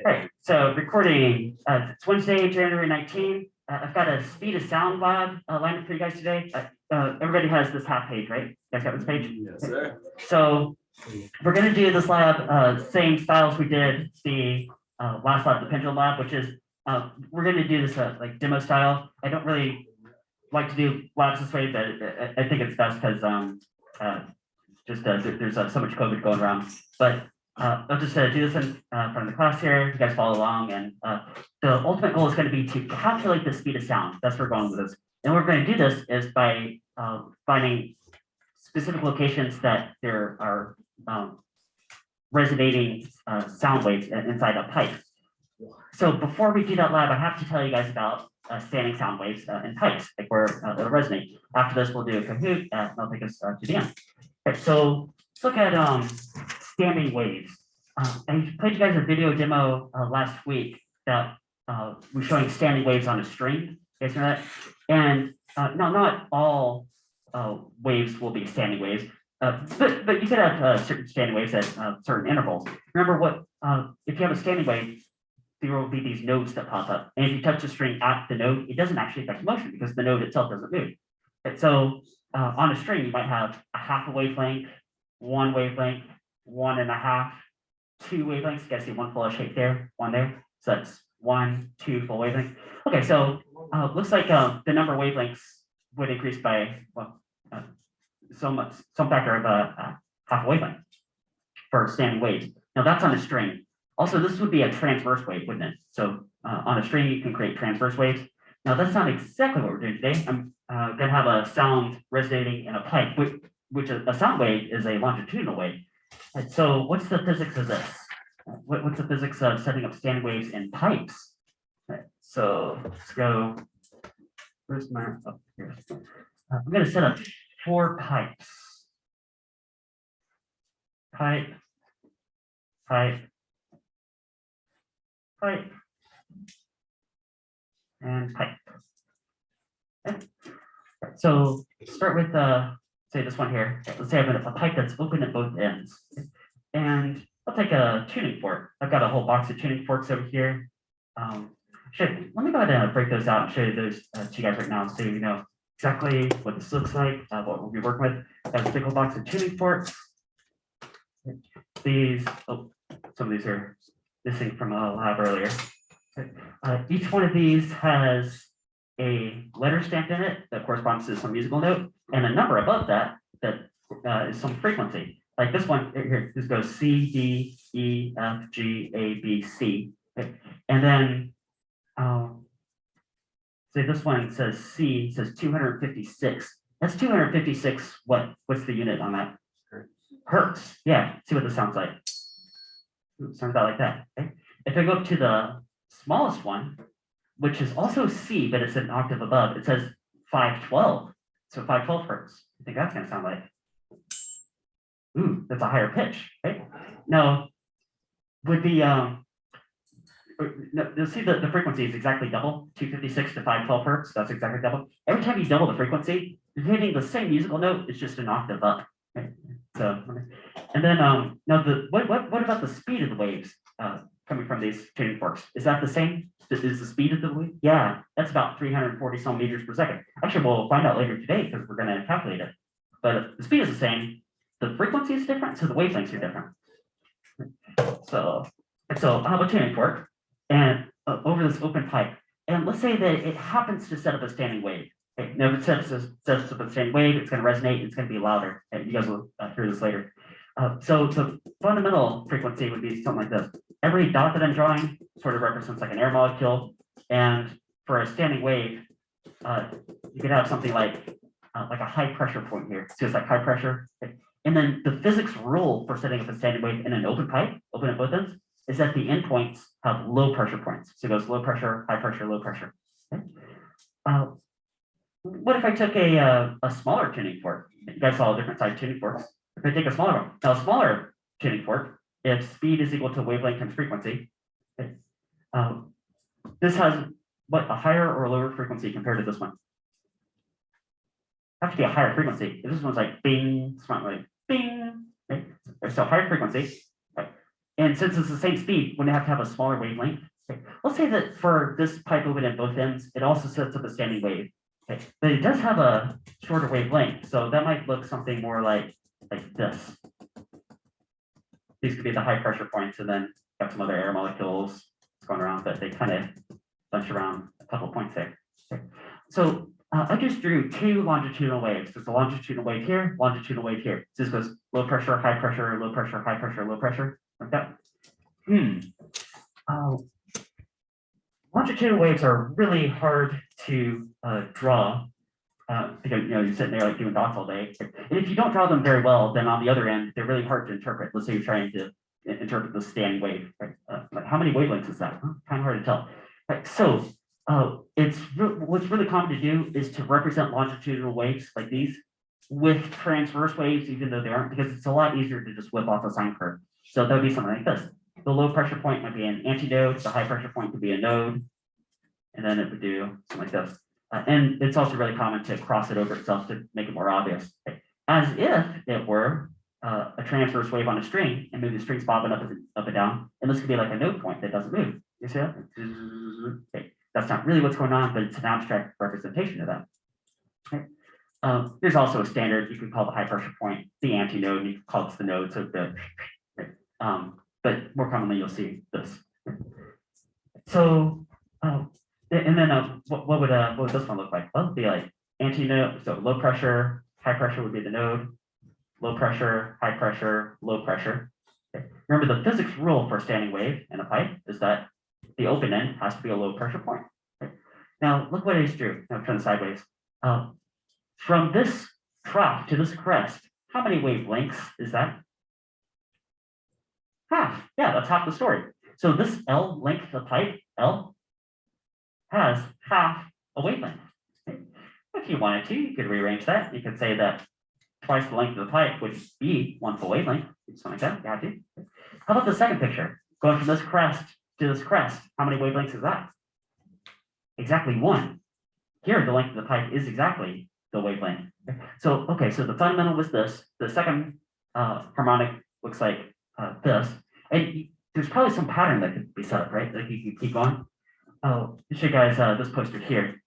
Right, so recording, it's Wednesday, January 19th. I've got a speed of sound lab lined up for you guys today. Everybody has this half page, right? You guys got this page? Yes, sir. So we're going to do this lab, same style as we did the last lab, the pendulum lab, which is we're going to do this like demo style. I don't really like to do labs this way, but I think it's best because there's so much COVID going around. But I'll just do this in front of the class here. You guys follow along, and the ultimate goal is going to be to calculate the speed of sound. That's where we're going with this. And we're going to do this is by finding specific locations that there are resonating sound waves inside a pipe. So before we do that lab, I have to tell you guys about standing sound waves in pipes, like where it'll resonate. After this, we'll do a Kahoot, and that'll take us to the end. Okay, so let's look at standing waves. I played you guys a video demo last week that was showing standing waves on a string. You guys know that? And now, not all waves will be standing waves, but you could have certain standing waves at certain intervals. Remember what, if you have a standing wave, there will be these nodes that pop up. And if you touch the string at the node, it doesn't actually affect motion because the node itself doesn't move. And so on a string, you might have a half a wavelength, 1 wavelength, 1.5, 2 wavelengths. You guys see one full shape there, one there. So that's 1, 2 full wavelengths. Okay, so looks like the number of wavelengths would increase by some factor of half a wavelength for standing waves. Now that's on a string. Also, this would be a transverse wave, wouldn't it? So on a string, you can create transverse waves. Now that's not exactly what we're doing today. I'm going to have a sound resonating in a pipe, which a sound wave is a longitudinal wave. And so what's the physics of this? What's the physics of setting up standing waves in pipes? Right, so let's go, where's my, oh, here. I'm going to set up 4 pipes. Pipe, pipe, pipe, and pipe. Okay. So start with say this one here. Let's say I have a pipe that's open at both ends, and I'll take a tuning fork. I've got a whole box of tuning forks over here. Let me go ahead and break those out and show you those to you guys right now, so you know exactly what this looks like, what we'll be working with. Got a big old box of tuning forks. These, oh, some of these are missing from a lab earlier. Each one of these has a letter stamped in it that corresponds to some musical note, and a number above that is some frequency. Like this one here, this goes C, D, E, F, G, A, B, C. Okay. And then say this one says C, says 256. That's 256. What's the unit on that? Hertz. Yeah. See what this sounds like. Ooh, sounds about like that. Okay. If I go up to the smallest one, which is also C, but it's an octave above, it says 512. So 512 hertz. I think that's going to sound like. Ooh, that's a higher pitch, right? Now, would the you'll see that the frequency is exactly double, 256 to 512 hertz. That's exactly double. Every time you double the frequency, you're hitting the same musical note. It's just an octave up. Right? So, and then now what about the speed of the waves coming from these tuning forks? Is that the same? Is the speed of the wave? Yeah, that's about 340 some meters per second. Actually, we'll find out later today because we're going to calculate it. But the speed is the same. The frequency is different, so the wavelengths are different. So I have a tuning fork and over this open pipe, and let's say that it happens to set up a standing wave. Okay, now if it sets up a standing wave, it's going to resonate. It's going to be louder. And you guys will hear this later. So the fundamental frequency would be something like this. Every dot that I'm drawing sort of represents like an air molecule, and for a standing wave, you could have something like a high pressure point here. So it's like high pressure. Okay. And then the physics rule for setting up a standing wave in an open pipe, open at both ends, is that the endpoints have low pressure points. So it goes low pressure, low pressure. Okay. What if I took a smaller tuning fork? You guys saw different size tuning forks. If I take a smaller one, now a smaller tuning fork, if speed is equal to wavelength times frequency, okay, this has what, a higher or lower frequency compared to this one? Have to be a higher frequency. If this one's like bing, it's not like bing, right? So higher frequency. Right? And since it's the same speed, we're gonna have to have a smaller wavelength. Okay. Let's say that for this pipe open at both ends, it also sets up a standing wave. Okay. But it does have a shorter wavelength, so that might look something more like this. These could be the high pressure points, and then got some other air molecules going around, but they kind of bunch around a couple points there. Okay. So I just drew two longitudinal waves. There's a longitudinal wave here, longitudinal wave here. So this goes low pressure, high pressure, low pressure, high pressure, low pressure, like that. Longitudinal waves are really hard to draw because you're sitting there like doing dots all day. And if you don't draw them very well, then on the other end, they're really hard to interpret. Let's say you're trying to interpret the standing wave. Right? Like how many wavelengths is that? Kind of hard to tell. Right? So what's really common to do is to represent longitudinal waves like these with transverse waves, even though they aren't, because it's a lot easier to just whip off a sine curve. So that would be something like this. The low pressure point might be an antinode, the high pressure point could be a node, and then it would do something like this. And it's also really common to cross it over itself to make it more obvious. As if it were a transverse wave on a string, and maybe the string's bobbing up and down, and this could be like a node point that doesn't move. You see that? Okay. That's not really what's going on, but it's an abstract representation of that. Okay. There's also a standard you could call the high pressure point the antinode, and you can call it the node. So but more commonly you'll see this. So and then what would this one look like? Well, it'd be like antinode. So low pressure, high pressure would be the node. Low pressure, high pressure, low pressure. Okay. Remember the physics rule for a standing wave in a pipe is that the open end has to be a low pressure point. Okay. Now look what I just drew. Now turn sideways. From this trough to this crest, how many wavelengths is that? Half. Yeah, that's half the story. So this L length of pipe, L, has half a wavelength. Okay. If you wanted to, you could rearrange that. You could say that twice the length of the pipe would be one full wavelength, something like that. You have to. How about the second picture? Going from this crest to this crest, how many wavelengths is that? Exactly one. Here, the length of the pipe is exactly the wavelength. So, okay, so the fundamental was this. The second harmonic looks like this. And there's probably some pattern that could be set up, right? Like you can keep going. Oh, I'll show you guys this poster here.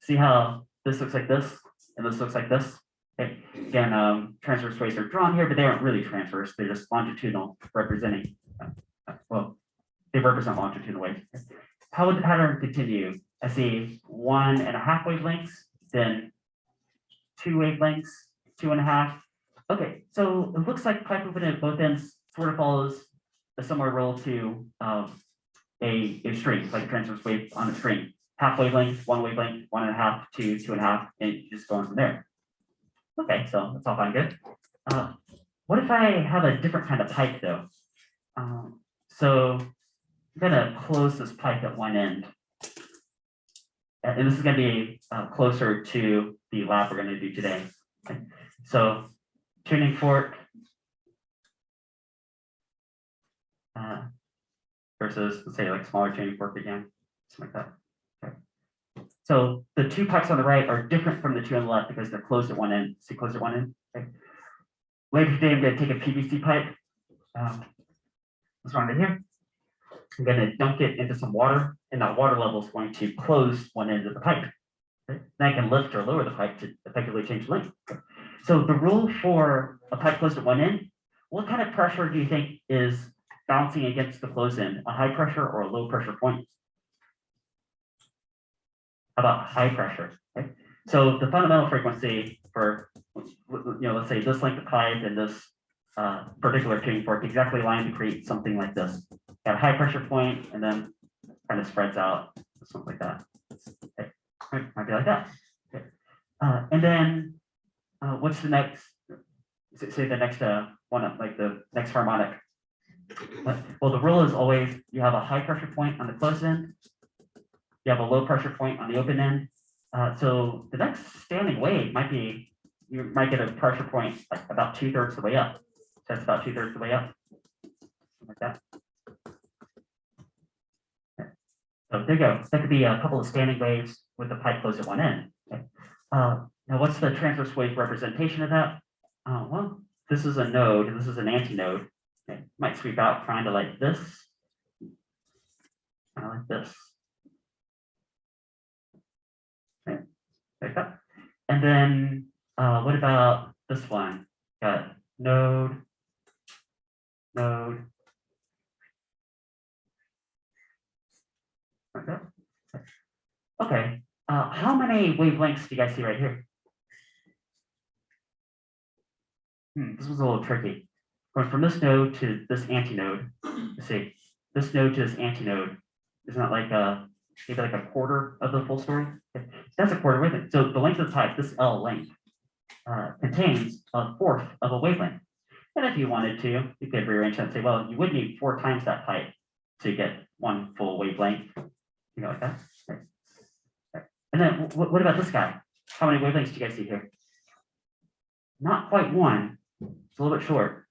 See how this looks like this and this looks like this? Okay. Again, transverse waves are drawn here, but they aren't really transverse. They're just longitudinal representing, well, they represent longitudinal waves. How would the pattern continue? I see 1.5 wavelengths, then 2 wavelengths, 2.5. Okay, so it looks like pipe open at both ends sort of follows a similar rule to a string, like a transverse wave on a string. Half wavelength, 1 wavelength, 1.5, 2, 2.5, and you just go on from there. Okay, so that's all fine, good. What if I have a different kind of pipe though? So I'm gonna close this pipe at one end. And this is gonna be closer to the lab we're gonna do today. Okay. So tuning fork versus, let's say, like smaller tuning fork again, something like that. Okay. So the 2 pipes on the right are different from the 2 on the left because they're closed at one end. See, closed at one end. Okay. Later today, I'm going to take a PVC pipe. What's wrong with here? I'm going to dunk it into some water, and that water level is going to close one end of the pipe. Okay. Then I can lift or lower the pipe to effectively change the length. Okay. So the rule for a pipe closed at one end, what kind of pressure do you think is bouncing against the closed end, a high pressure or a low pressure point? How about high pressure? Okay. So the fundamental frequency for, let's say this length of pipe and this particular tuning fork exactly aligned to create something like this. Got a high pressure point and then kind of spreads out, something like that. Okay. Might be like that. Okay. And then what's the next? Say the next one, like the next harmonic. Well, the rule is always you have a high pressure point on the closed end, you have a low pressure point on the open end. So the next standing wave might be, you might get a pressure point like about 2/3 the way up. So that's about 2/3 the way up, something like that. Okay. So there you go. That could be a couple of standing waves with the pipe closed at one end. Okay. Now, what's the transverse wave representation of that? Well, this is a node, and this is an antinode. Okay. might sweep out kind of like this. Kind of like this. Okay, like that. And then what about this one? Got node, node. Like that. Okay. How many wavelengths do you guys see right here? This was a little tricky. Going from this node to this antinode. Let's see, this node to this antinode. Isn't that like maybe like a quarter of the full story? Okay. That's a quarter wavelength. So the length of the pipe, this L length, contains a fourth of a wavelength. And if you wanted to, you could rearrange that and say, well, you would need 4 times that pipe to get 1 full wavelength. You know, like that. Okay. Okay. And then what about this guy? How many wavelengths do you guys see here? Not quite 1. It's a little bit short.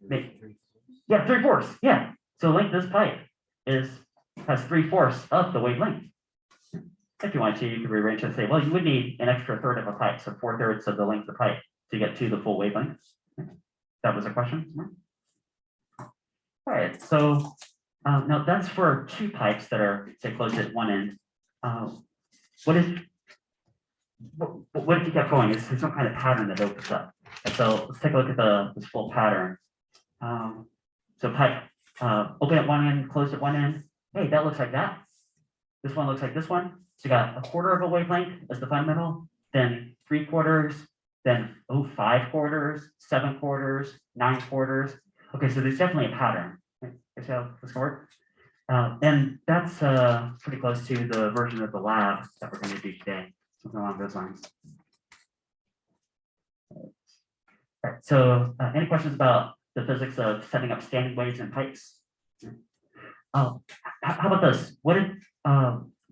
Yeah, 3/4. Yeah. So length of this pipe has 3/4 of the wavelength. If you want to, you could rearrange it and say, well, you would need an extra third of a pipe, so 4/3 of the length of the pipe to get to the full wavelength. That was a question. All right. So now that's for 2 pipes that are, say, closed at one end. What if you kept going? Is there some kind of pattern that opens up? And so let's take a look at this full pattern. So pipe open at one end, closed at one end. Hey, that looks like that. This one looks like this one. So you got a quarter of a wavelength as the fundamental, then 3/4, then 5/4, 7/4, 9/4. Okay, so there's definitely a pattern. Okay, see how this can work? And that's pretty close to the version of the lab that we're going to do today, something along those lines. All right, so any questions about the physics of setting up standing waves and pipes? How about this? What if,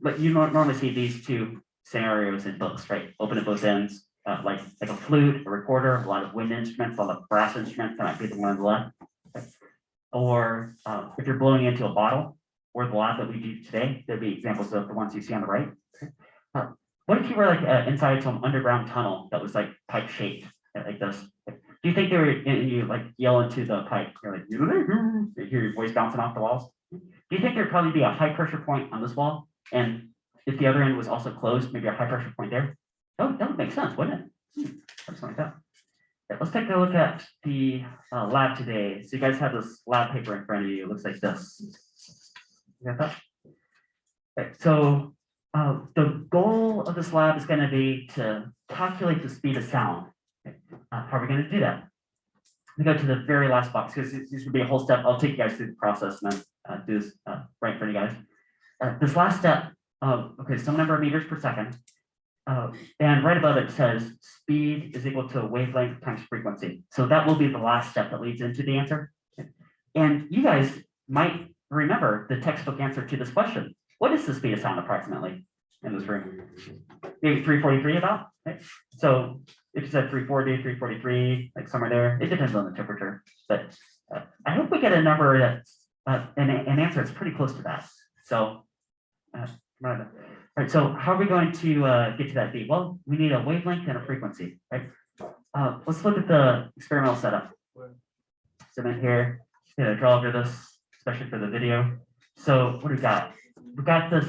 but you normally see these 2 scenarios in books, right? Open at both ends, like a flute, a recorder, a lot of wind instruments, a lot of brass instruments. That might be the one on the left. Okay. Or if you're blowing into a bottle, or the lab that we do today, there'd be examples of the ones you see on the right. What if you were like inside some underground tunnel that was like pipe shaped, like this? Do you think they were, you like yell into the pipe? You're like, you hear your voice bouncing off the walls. Do you think there'd probably be a high pressure point on this wall? And if the other end was also closed, maybe a high pressure point there? That would make sense, wouldn't it? Something like that. Okay, let's take a look at the lab today. So you guys have this lab paper in front of you. It looks like this. You got that? Okay, so the goal of this lab is going to be to calculate the speed of sound. Okay. How are we going to do that? We go to the very last box because this would be a whole step. I'll take you guys through the process and then do this right in front of you guys. This last step, okay, some number of meters per second. And right above it says speed is equal to wavelength times frequency. So that will be the last step that leads into the answer. And you guys might remember the textbook answer to this question. What is the speed of sound approximately in this room? Maybe 343 about? Okay. So if you said 340, 343, like somewhere there, it depends on the temperature. But I hope we get a number that's an answer that's pretty close to that. So right. All right, so how are we going to get to that beat? Well, we need a wavelength and a frequency, right? Let's look at the experimental setup. So in here, draw over this, especially for the video. So what do we got? We've got this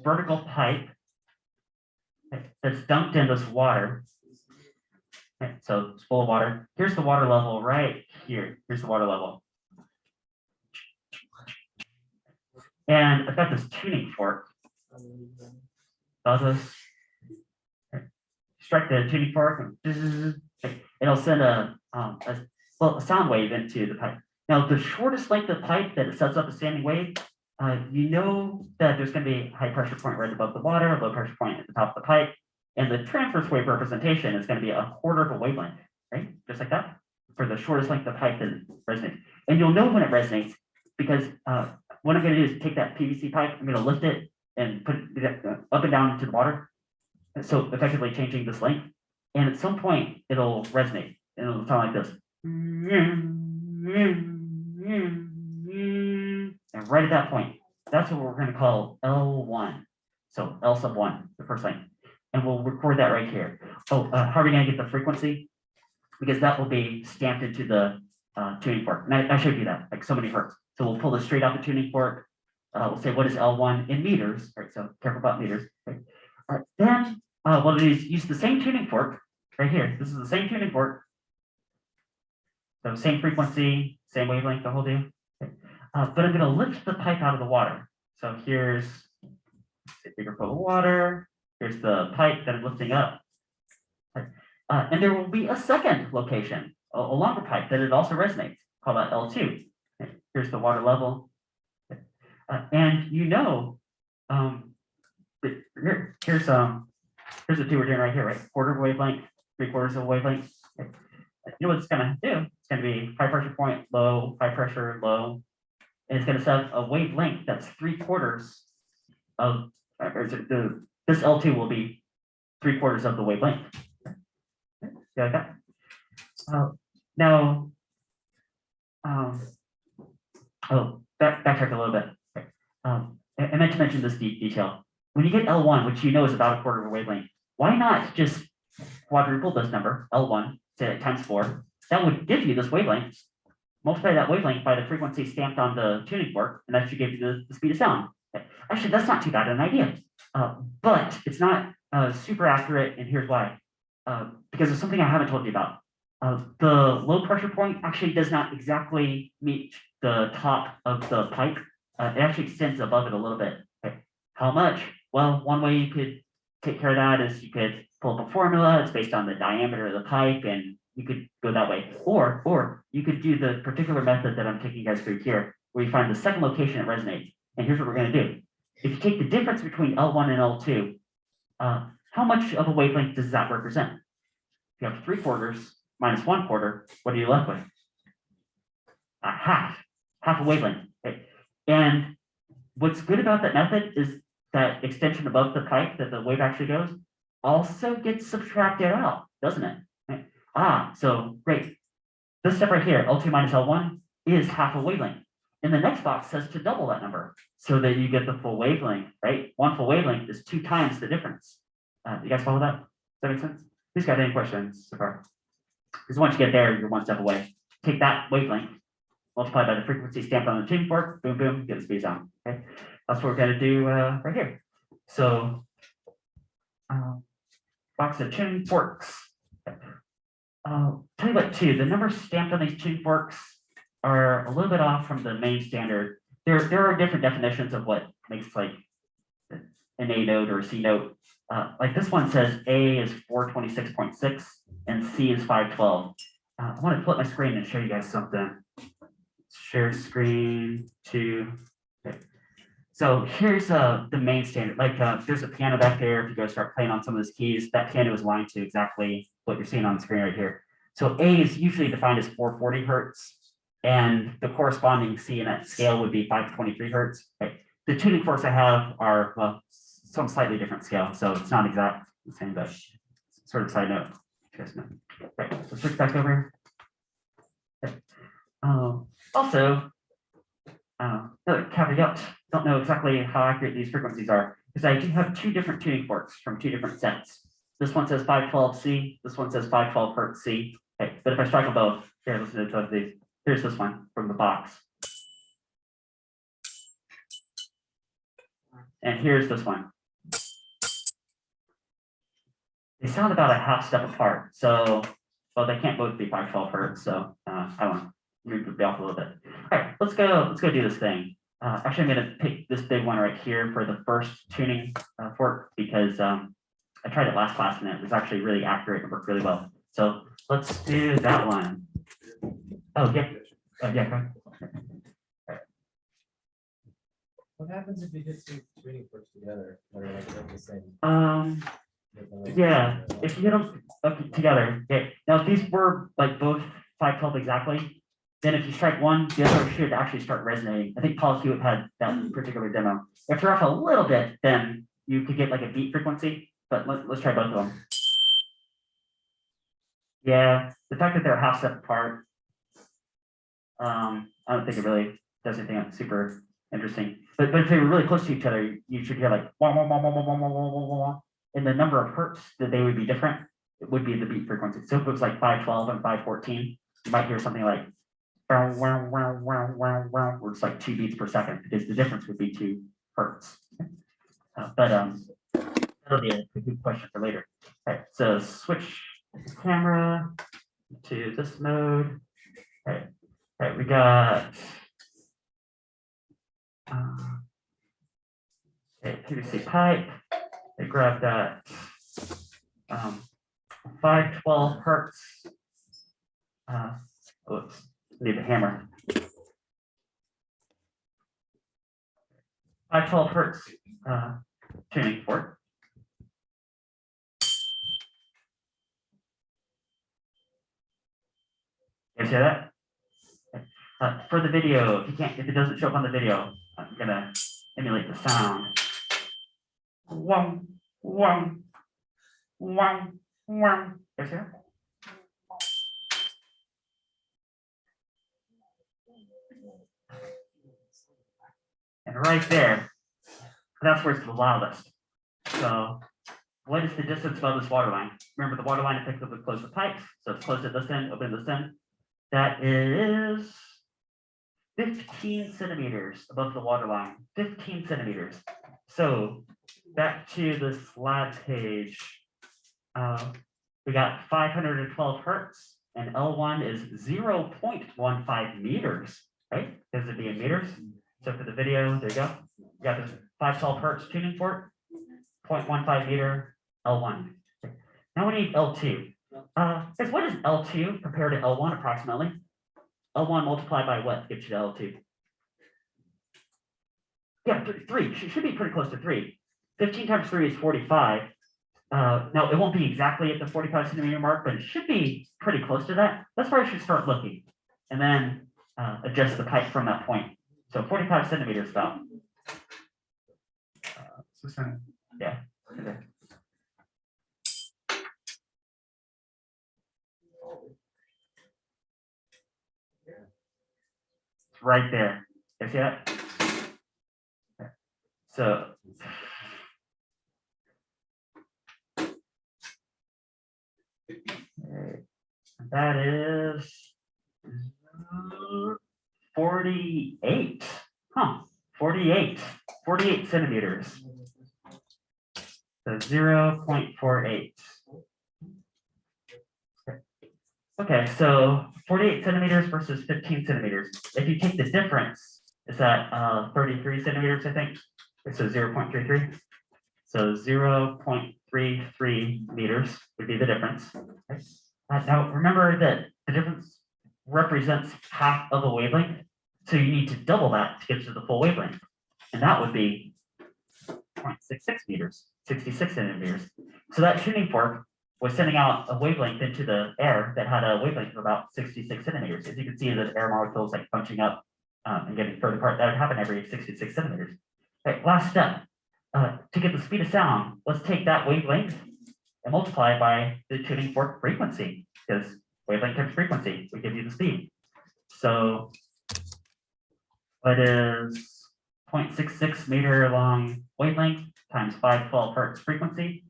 vertical pipe that's dumped in this water. Okay, so it's full of water. Here's the water level right here. Here's the water level. And I've got this tuning fork. Strike the tuning fork and it'll send a sound wave into the pipe. Now, the shortest length of pipe that it sets up a standing wave, you know that there's going to be a high pressure point right above the water, a low pressure point at the top of the pipe, and the transverse wave representation is going to be a quarter of a wavelength, right? Just like that, for the shortest length of pipe that resonates. And you'll know when it resonates because what I'm going to do is take that PVC pipe, I'm going to lift it and put it up and down into the water. So effectively changing this length. And at some point it'll resonate and it'll sound like this. And right at that point, that's what we're going to call L1. So L sub 1, the first length. And we'll record that right here. How are we going to get the frequency? Because that will be stamped into the tuning fork. And I showed you that, like so many hertz. So we'll pull this straight out the tuning fork. We'll say, what is L1 in meters? Right, so careful about meters. Right? Then what we'll do is use the same tuning fork right here. This is the same tuning fork. So same frequency, same wavelength, the whole deal. Okay. But I'm going to lift the pipe out of the water. So here's a bigger full of water. Here's the pipe that I'm lifting up. And there will be a second location, a longer pipe that it also resonates, called that L2. Okay. Here's the water level. Okay. And you know, here's the two we're doing right here, right? Quarter of a wavelength, 3/4 of a wavelength. Okay. You know what it's going to do? It's going to be high pressure point, low, high pressure, low. And it's going to set a wavelength that's 3/4 of, this L2 will be 3/4 of the wavelength. Okay. See like that? Now, backtrack a little bit. Okay. I meant to mention this detail. When you get L1, which you know is about 1/4 of a wavelength, why not just quadruple this number, L1, say times 4? That would give you this wavelength. Multiply that wavelength by the frequency stamped on the tuning fork, and that should give you the speed of sound. Okay. Actually, that's not too bad an idea, but it's not super accurate, and here's why. Because of something I haven't told you about. The low pressure point actually does not exactly meet the top of the pipe. It actually extends above it a little bit. Okay. How much? Well, one way you could take care of that is you could pull up a formula. It's based on the diameter of the pipe, and you could go that way. Or you could do the particular method that I'm taking you guys through here, where you find the second location it resonates. And here's what we're going to do. If you take the difference between L1 and L2, how much of a wavelength does that represent? If you have 3/4 minus 1/4, what are you left with? Half a wavelength. Okay. And what's good about that method is that extension above the pipe that the wave actually goes also gets subtracted out, doesn't it? Right. So great. This step right here, L2 minus L1, is half a wavelength. And the next box says to double that number so that you get the full wavelength, right? One full wavelength is 2 times the difference. You guys follow that? Does that make sense? Who's got any questions so far? Because once you get there, you're one step away. Take that wavelength, multiply by the frequency stamped on the tuning fork, boom, boom, get the speed sound. Okay, that's what we're going to do right here. So, box of tuning forks. Tell you what, too, the numbers stamped on these tuning forks are a little bit off from the main standard. There are different definitions of what makes like an A note or a C note. Like this one says A is 426.6 and C is 512. I want to flip my screen and show you guys something. Share screen 2. Okay. So here's the main standard. Like there's a piano back there. If you go start playing on some of those keys, that piano is aligned to exactly what you're seeing on the screen right here. So A is usually defined as 440 hertz, and the corresponding C in that scale would be 523 hertz. Okay. The tuning forks I have are, well, some slightly different scale, so it's not exact the same, but sort of side note. Right, so switch back over. Okay. Also, another caveat, don't know exactly how accurate these frequencies are, because I do have 2 different tuning forks from 2 different sets. This one says 512 C, this one says 512 hertz C. Okay, but if I strike them both, here, listen to both of these. Here's this one from the box. And here's this one. They sound about a half step apart. So, well, they can't both be 512 hertz. So I want to move it off a little bit. All right, let's go do this thing. Actually, I'm going to pick this big one right here for the first tuning fork because I tried it last class and it was actually really accurate and worked really well. So let's do that one. Oh, yeah. Yeah, go ahead. What happens if you get 2 tuning forks together that are like the same? Yeah, if you get them together. Okay. Now, if these were like both 512 exactly, then if you strike one, the other should actually start resonating. I think Paul Hewitt had that particular demo. If you're off a little bit, then you could get like a beat frequency, but let's try both of them. Yeah, the fact that they're half step apart, I don't think it really does anything super interesting. But if they were really close to each other, you should hear like wah, wah, wah, wah, wah, wah, wah, wah, wah, wah. And the number of hertz that they would be different, it would be the beat frequency. So if it was like 512 and 514, you might hear something like Or it's like 2 beats per second, because the difference would be 2 hertz. But that'll be a good question for later. Okay, so switch the camera to this mode. Okay, we got PVC pipe. They grab that 512 hertz. Oops, need the hammer. 512 hertz tuning fork. You guys hear that? For the video, if it doesn't show up on the video, I'm gonna emulate the sound. Wow, wow, wow, wow. You guys hear it? And right there, that's where it's the loudest. So what is the distance above this water line? Remember, the water line effectively closed the pipes. So it's closed at this end, open at this end. That is 15 centimeters above the water line, 15 centimeters. So back to this lab page, we got 512 hertz and L1 is 0.15 meters, right? Because it'd be in meters. So for the video, there you go. You got this 512 hertz tuning fork, 0.15 meter L1. Now we need L2. Guys, what is L2 compared to L1 approximately? L1 multiplied by what gets you to L2? Yeah, 3. Should be pretty close to 3. 15 times 3 is 45. No, it won't be exactly at the 45 centimeter mark, but it should be pretty close to that. That's where I should start looking. And then adjust the pipe from that point. So 45 centimeters about. Yeah. Okay. It's right there. You see that? Okay. So that is 48. Huh. 48 centimeters. So 0.48. Okay, so 48 centimeters versus 15 centimeters. If you take the difference, is that 33 centimeters, I think? So 0.33. So 0.33 meters would be the difference. Okay. Now remember that the difference represents half of a wavelength. So you need to double that to get to the full wavelength. And that would be 0.66 meters, 66 centimeters. So that tuning fork was sending out a wavelength into the air that had a wavelength of about 66 centimeters. As you can see, the air molecules like bunching up and getting further apart. That would happen every 66 centimeters. Okay, last step. To get the speed of sound, let's take that wavelength and multiply it by the tuning fork frequency, because wavelength times frequency would give you the speed. So what is 0.66 meter long wavelength times 512 hertz frequency?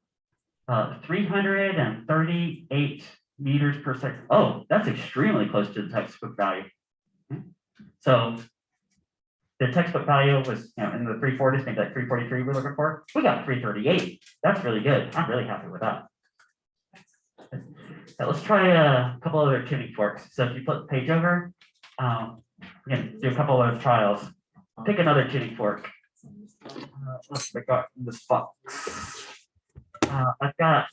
338 meters per second. Oh, that's extremely close to the textbook value. So the textbook value was, in the 340s, maybe like 343 we're looking for. We got 338. That's really good. I'm really happy with that. Now let's try a couple other tuning forks. So if you flip the page over, again, do a couple of trials. Pick another tuning fork. Let's pick up this box. I've got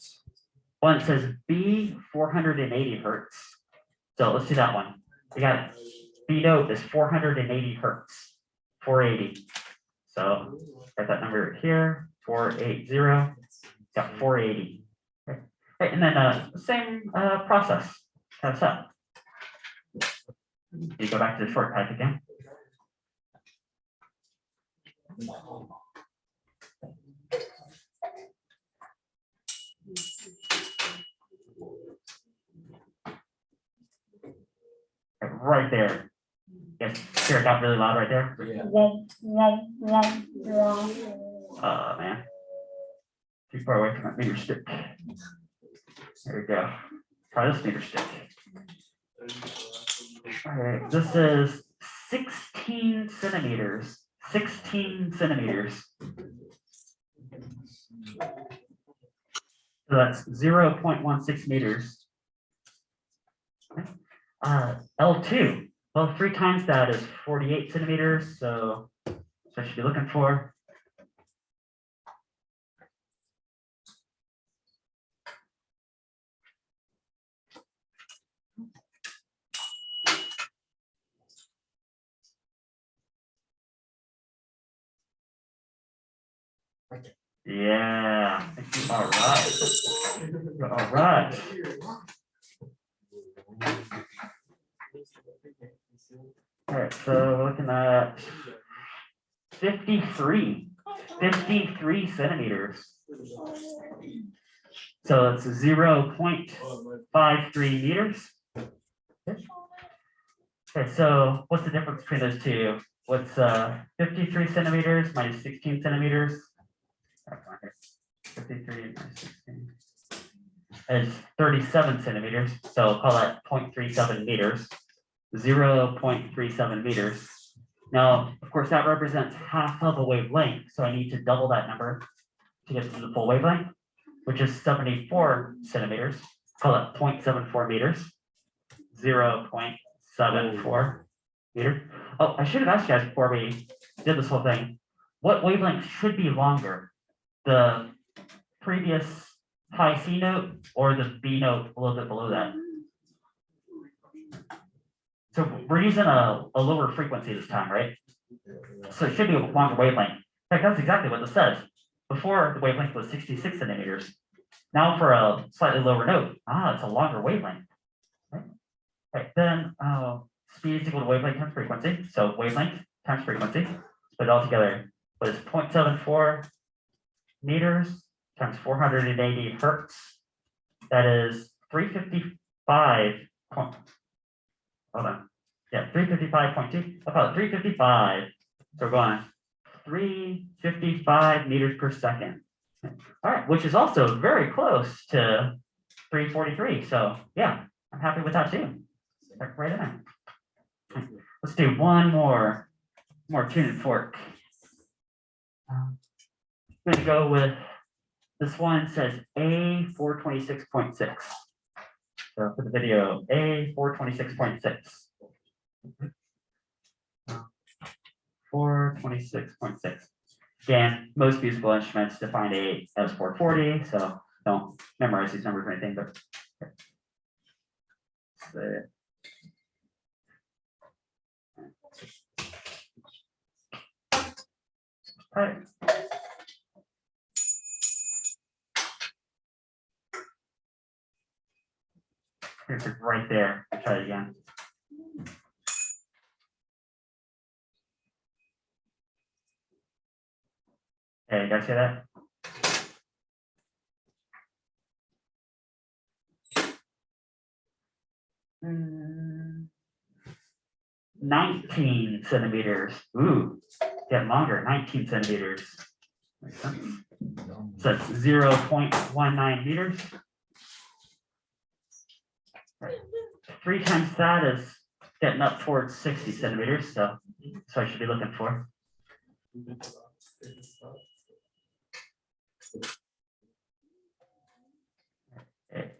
one that says B 480 hertz. So let's do that one. We got B note is 480 hertz. 480. So write that number here, 480, got 480. Okay. Right, and then same process, kind of stuff. You go back to the short pipe again. Right there. Yes, sure, it got really loud right there. Yeah. Man. Too far away from that meter stick. There we go. Try this meter stick. All right, this is 16 centimeters. 16 centimeters. So that's 0.16 meters. L2, well, 3 times that is 48 centimeters, so I should be looking for. Yeah, all right. All right. All right, so we're looking at 53 centimeters. So it's 0.53 meters. Okay, so what's the difference between those two? What's 53 centimeters minus 16 centimeters? 53 minus 16 is 37 centimeters. So I'll call that 0.37 meters. 0.37 meters. Now, of course, that represents half of a wavelength, so I need to double that number to get to the full wavelength, which is 74 centimeters. Call it 0.74 meters. 0.74 meters. Oh, I should have asked you guys before we did this whole thing, what wavelength should be longer? The previous high C note or the B note a little bit below that? So we're using a lower frequency this time, right? So it should be a longer wavelength. In fact, that's exactly what this says. Before the wavelength was 66 centimeters. Now for a slightly lower note, it's a longer wavelength. Right, then speed is equal to wavelength times frequency. So wavelength times frequency. Let's put it all together. What is 0.74 meters times 480 hertz? That is 355. Hold on. Yeah, 355.2. I'll call it 355. So we're going 355 meters per second. All right, which is also very close to 343. So yeah, I'm happy with that too. Right in there. Let's do one more tune and fork. I'm going to go with this one. Says A426.6. So for the video, A426.6. 426.6. Again, most musical instruments define A as 440, so don't memorize these numbers or anything, but all right. Here's it right there. I'll try it again. Hey, you guys hear that? Mm, 19 centimeters. Ooh, get longer. 19 centimeters. Makes sense. So that's 0.19 meters. Right. 3 times that is getting up towards 60 centimeters. So I should be looking for. Okay.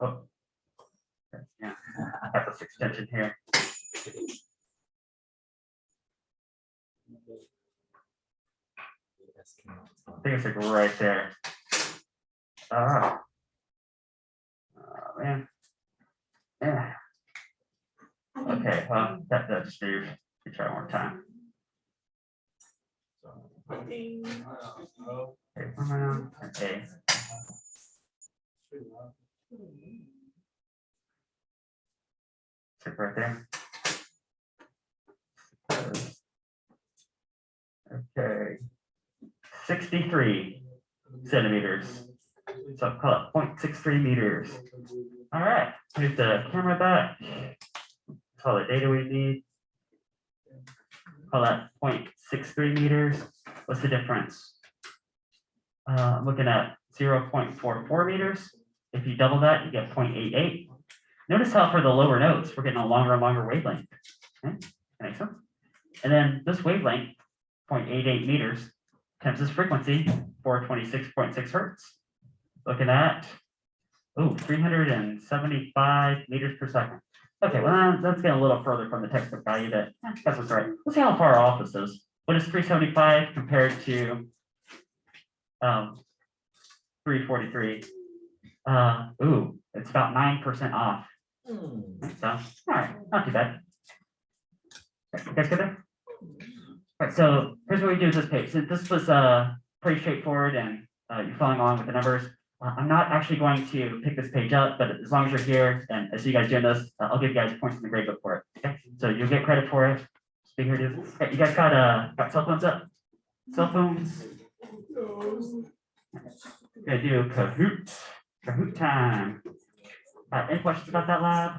Oh, yeah, I have this extension here. I think it's like right there. Oh man. Yeah. Okay, well, that just moved. We try one more time. Okay, okay. Stick right there. Okay. 63 centimeters. So I'll call it 0.63 meters. All right, move the camera back. That's all the data we need. Call that 0.63 meters. What's the difference? I'm looking at 0.44 meters. If you double that, you get 0.88. Notice how for the lower notes, we're getting a longer and longer wavelength. Okay, that makes sense. And then this wavelength, 0.88 meters, times this frequency, 426.6 hertz. Looking at, 375 meters per second. Okay, well, that's getting a little further from the textbook value, but that's what's right. Let's see how far off this is. What is 375 compared to 343? It's about 9% off. So, all right, not too bad. You guys good there? All right, so here's what we do with this page. Since this was pretty straightforward and you're following along with the numbers, I'm not actually going to pick this page up, but as long as you're here and I see you guys doing this, I'll give you guys points in the grade book for it. Okay, so you'll get credit for it. So here it is. Okay, you guys got cell phones up? Cell phones. Gonna do Kahoot time. Any questions about that lab?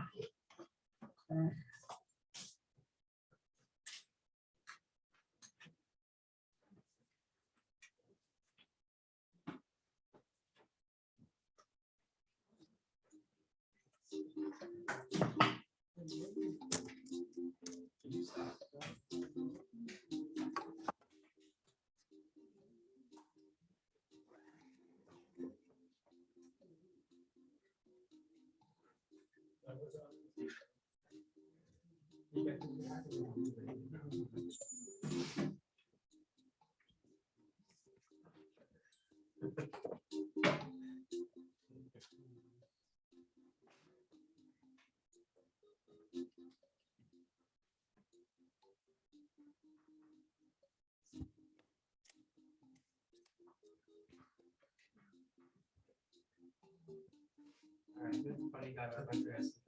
All right, good. Funny guy, but I'm dressed.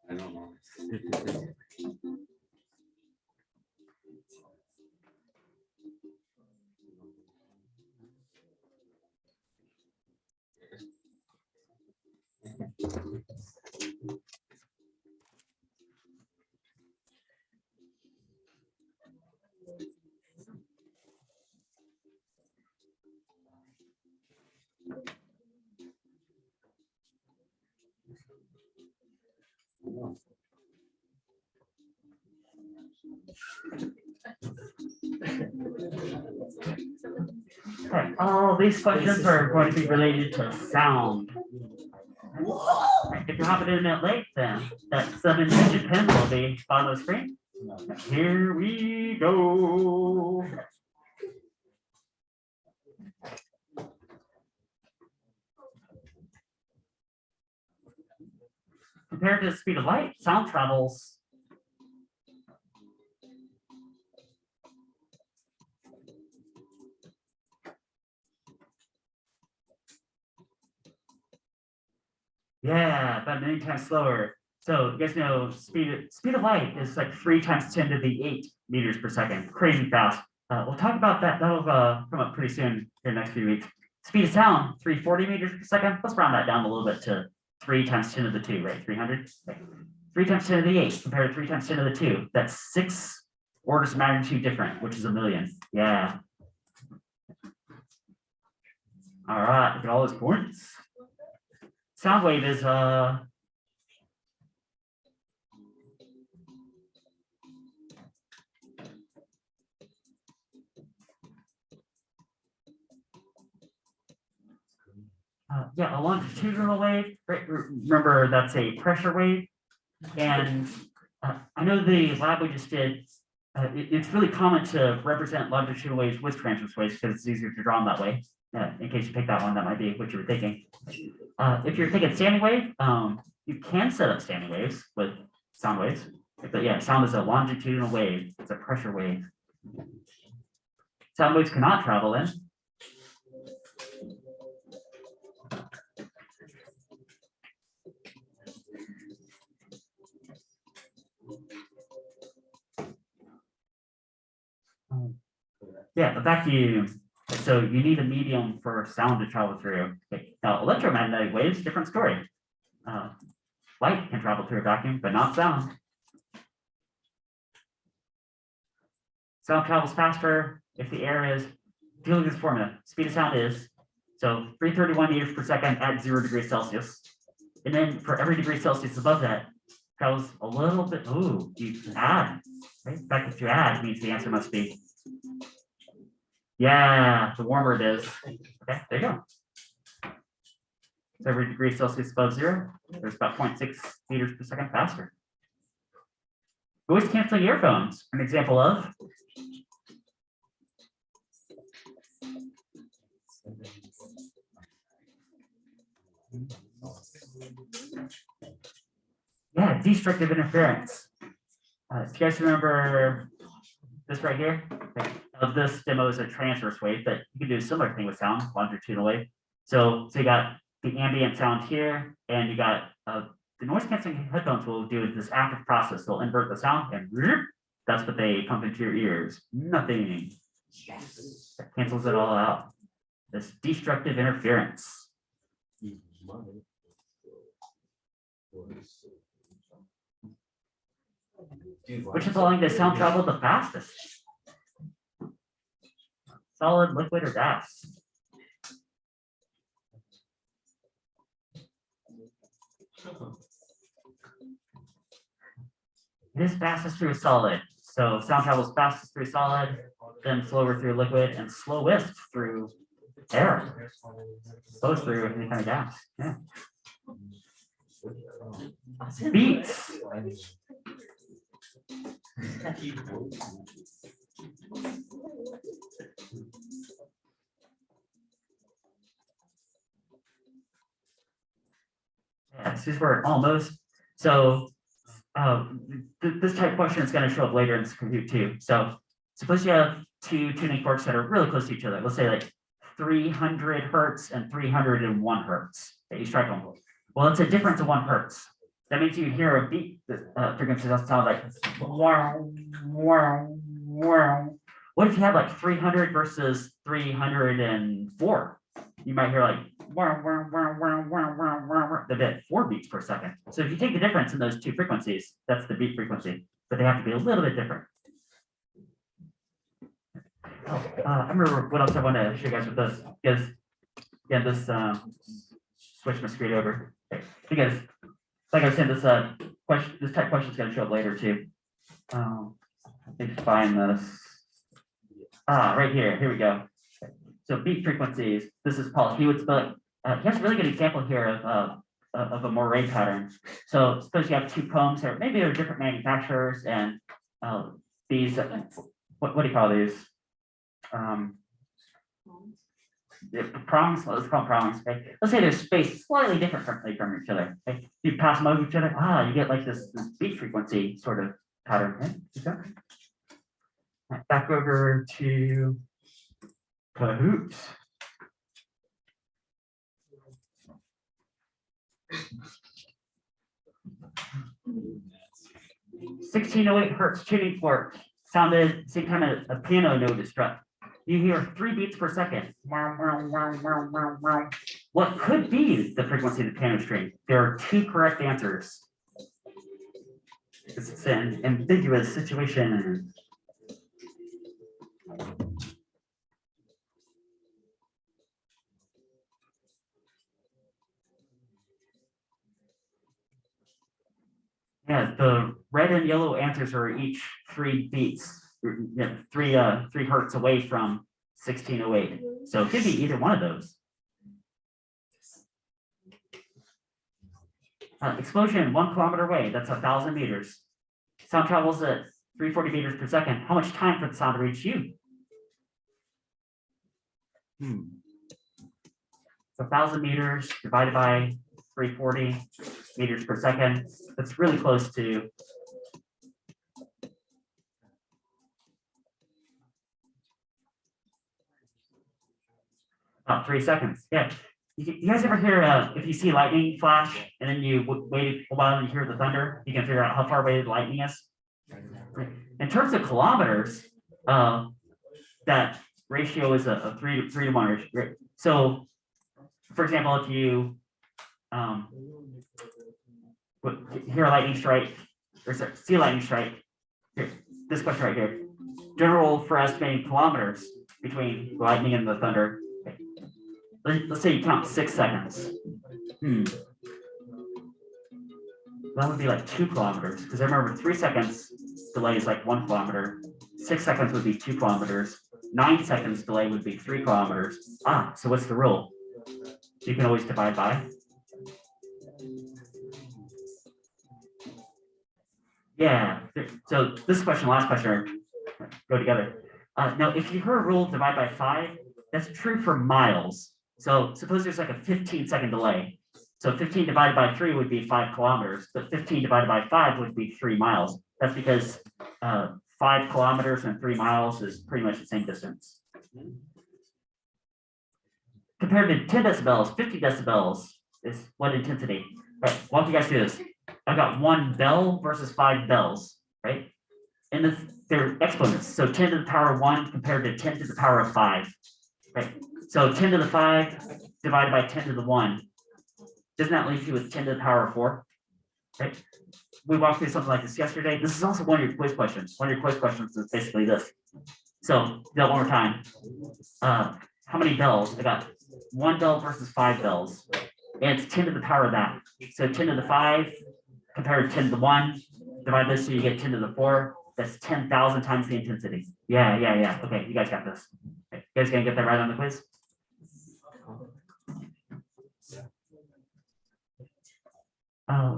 I don't know. Okay, all these questions are going to be related to sound. If you're hopping in that late, then that 7-digit pin will be on the screen. Here we go. Compared to the speed of light, sound travels. Yeah, about 9 times slower. So you guys know speed of light is like 3 times 10 to the 8 meters per second. Crazy fast. We'll talk about that. That'll come up pretty soon in the next few weeks. Speed of sound, 340 meters per second. Let's round that down a little bit to 3 times 10 to the 2, right? 300. Okay. 3 times 10 to the 8 compared to 3 times 10 to the 2. That's 6 orders of magnitude different, which is a million. Yeah. All right, look at all those points. Sound wave is a longitudinal wave. Right? Remember, that's a pressure wave. And I know the lab we just did, it's really common to represent longitudinal waves with transverse waves because it's easier to draw them that way. In case you pick that one, that might be what you were thinking. If you're thinking standing wave, you can set up standing waves with sound waves. But yeah, sound is a longitudinal wave. It's a pressure wave. Sound waves cannot travel in. Yeah, a vacuum. So you need a medium for sound to travel through. Okay, now, electromagnetic waves, different story. Light can travel through a vacuum, but not sound. Sound travels faster if the air is, if you look at this formula, speed of sound is, so 331 meters per second at 0 degrees Celsius. And then for every degree Celsius above that, travels a little bit, ooh, you add, right? In fact, if you add, it means the answer must be, yeah, the warmer it is. Okay, there you go. So every degree Celsius above 0, there's about 0.6 meters per second faster. Noise canceling earphones, an example of. Yeah, destructive interference. Do you guys remember this right here? Okay. This demo is a transverse wave, but you can do a similar thing with sound, longitudinal wave. So you got the ambient sound here, and you got the noise canceling headphones will do this active process. They'll invert the sound, and that's what they pump into your ears. Nothing. That cancels it all out. This destructive interference. Which is allowing the sound travel the fastest? Solid, liquid, or gas? It is fastest through solid. So sound travels fastest through solid, then slower through liquid, and slowest through air. Slowest through any kind of gas. Yeah. Beats. Yeah, this is where almost. So this type of question is going to show up later in this Kahoot too. So suppose you have two tuning forks that are really close to each other. Let's say like 300 hertz and 301 hertz that you strike on. Well, it's a difference of 1 hertz. That means you hear a beat frequency that sounds like wow, wow, wow. What if you have like 300 versus 304? You might hear like wow, wow, wow, wow, wow, wow, wow, the bit 4 beats per second. So if you take the difference in those two frequencies, that's the beat frequency, but they have to be a little bit different. I remember what else I want to show you guys with this, because yeah, this switch my screen over because like I was saying, this question, this type question is going to show up later too. Let me find this. Right here. Here we go. So beat frequencies. This is Paul Hewitt's book. He has a really good example here of a moire pattern. So suppose you have 2 poems here. Maybe they're different manufacturers, and these what do you call these? Prongs. Let's call them prongs. Okay. Let's say they're spaced slightly different from each other. Okay. You pass them over each other. You get like this beat frequency sort of pattern. Okay. Back over to Kahoot. (1608) hertz tuning fork sounded same time as a piano note is struck. You hear 3 beats per second. What could be the frequency of the piano string? There are 2 correct answers. It's an ambiguous situation. Yeah, the red and yellow answers are each 3 beats, 3 hertz away from 1608. So it could be either one of those. Explosion 1 kilometer away, that's 1,000 meters. Sound travels at 340 meters per second. How much time for the sound to reach you? So 1,000 meters divided by 340 meters per second. That's really close to about 3 seconds. Yeah. You guys ever hear if you see lightning flash and then you wait a while and you hear the thunder, you can figure out how far away the lightning is? In terms of kilometers, that ratio is a 3 to 1 ratio. Right? So, for example, if you hear a lightning strike, or sorry, see a lightning strike, here, this question right here. General for estimating kilometers between the lightning and the thunder. Okay. Let's say you count 6 seconds. That would be like 2 kilometers, because I remember 3 seconds delay is like 1 kilometer. 6 seconds would be 2 kilometers. 9 seconds delay would be 3 kilometers. So what's the rule? You can always divide by. Yeah, so this question, last question, go together. Now, if you heard a rule divide by 5, that's true for miles. So suppose there's like a 15-second delay. So 15 divided by 3 would be 5 kilometers, but 15 divided by 5 would be 3 miles. That's because 5 kilometers and 3 miles is pretty much the same distance. Compared to 10 decibels, 50 decibels is what intensity? Right, walk you guys through this. I've got 1 bell versus 5 bells, right? And they're exponents. So 10 to the power of 1 compared to 10 to the power of 5, right? So 10 to the 5 divided by 10 to the 1. Doesn't that leave you with 10 to the power of 4, right? We walked through something like this yesterday. This is also one of your quiz questions. One of your quiz questions is basically this. So do that one more time. How many bells? I got 1 bell versus 5 bells. And it's 10 to the power of that. So 10 to the 5 compared to 10 to the 1. Divide this so you get 10 to the 4. That's 10,000 times the intensity. Yeah. Okay, you guys got this. Okay, you guys gonna get that right on the quiz?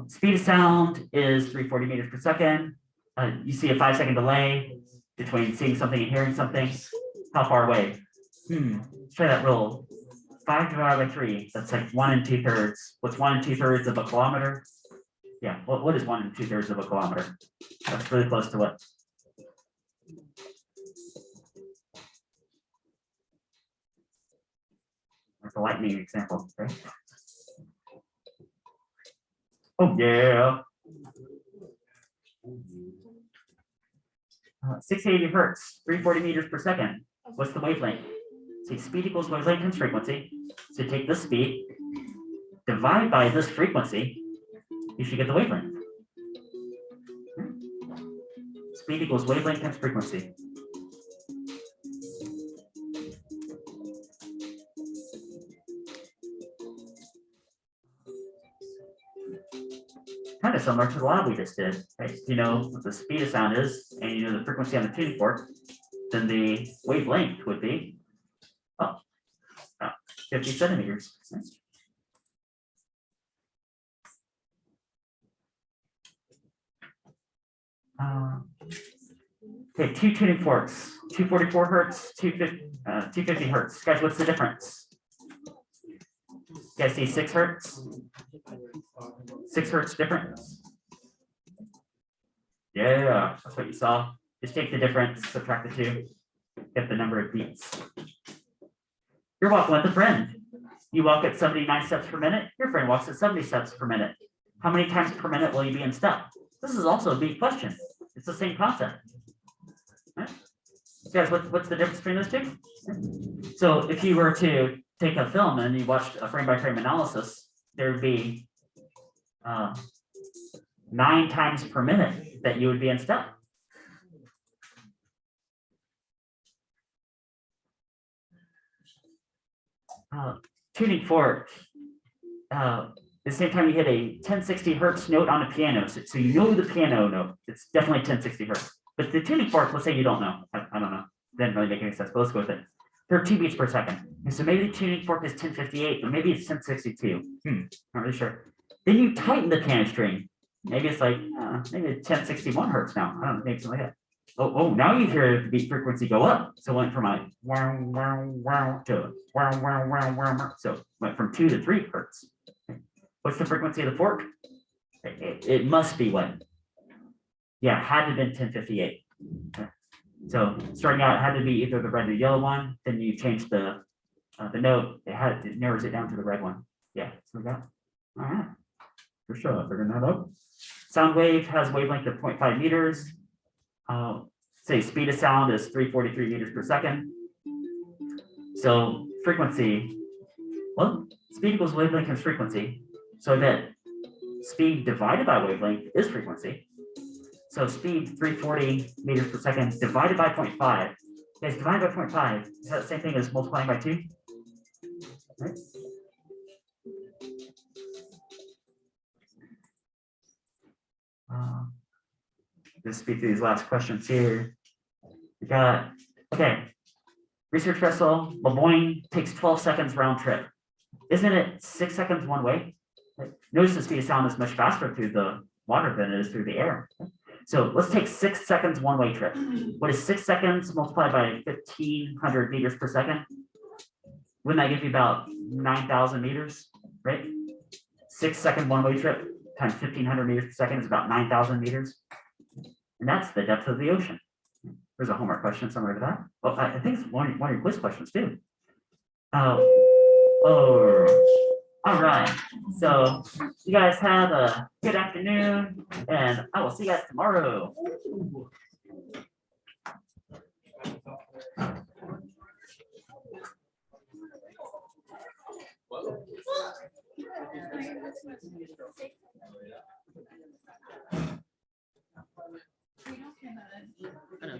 Speed of sound is 340 meters per second. You see a 5-second delay between seeing something and hearing something. How far away? Let's try that rule. 5 divided by 3, that's like 1 2/3. What's 1 2/3 of a kilometer? Yeah, what is 1 2/3 of a kilometer? That's really close to what? That's a lightning example, right? Oh yeah. 680 hertz, 340 meters per second. What's the wavelength? See, speed equals wavelength times frequency. So take this speed, divide by this frequency, you should get the wavelength. Speed equals wavelength times frequency. Kind of similar to the lab we just did, right? You know what the speed of sound is, and you know the frequency on the tuning fork, then the wavelength would be 50 centimeters. Okay, 2 tuning forks, 244 hertz, 250 hertz. Guys, what's the difference? You guys see 6 hertz? 6 hertz difference? Yeah, that's what you saw. Just take the difference, subtract the 2, get the number of beats. You're walking with a friend. You walk at 79 steps per minute, your friend walks at 70 steps per minute. How many times per minute will you be in step? This is also a big question. It's the same concept. Right? Guys, what's the difference between those two? So if you were to take a film and you watched a frame by frame analysis, there would be 9 times per minute that you would be in step. Tuning fork. At the same time you hit a 1060 hertz note on a piano, so you know the piano note. It's definitely 1060 hertz. But the tuning fork, let's say you don't know. I don't know. Didn't really make any sense, but let's go with it. There are 2 beats per second. And so maybe the tuning fork is 1058, but maybe it's 1062. Not really sure. Then you tighten the piano string. Maybe it's like, maybe it's 1061 hertz now. I don't know, maybe something like that. Oh, now you hear the beat frequency go up. So it went from like wow, wow, wow to wow, wow, wow, wow. So it went from 2 to 3 hertz. What's the frequency of the fork? It must be what? Yeah, had to have been 1058. So starting out, it had to be either the red or yellow one. Then you change the note. It narrows it down to the red one. Yeah, so we got. All right, for sure. Figuring that out. Sound wave has wavelength of 0.5 meters. Say speed of sound is 343 meters per second. So frequency, well, speed equals wavelength times frequency. So that speed divided by wavelength is frequency. So speed 340 meters per second divided by 0.5. Guys, divided by 0.5, is that the same thing as multiplying by 2? Right? Just speed through these last questions here. We got, okay. Research vessel, Lemoyne takes 12 seconds round trip. Isn't it 6 seconds one way? Notice the speed of sound is much faster through the water than it is through the air. So let's take 6 seconds one-way trip. What is 6 seconds multiplied by 1,500 meters per second? Wouldn't that give you about 9,000 meters, right? 6 second one-way trip times 1,500 meters per second is about 9,000 meters. And that's the depth of the ocean. There's a homework question somewhere to that. Well, I think it's one of your quiz questions too. All right. So you guys have a good afternoon, and I will see you guys tomorrow. I know.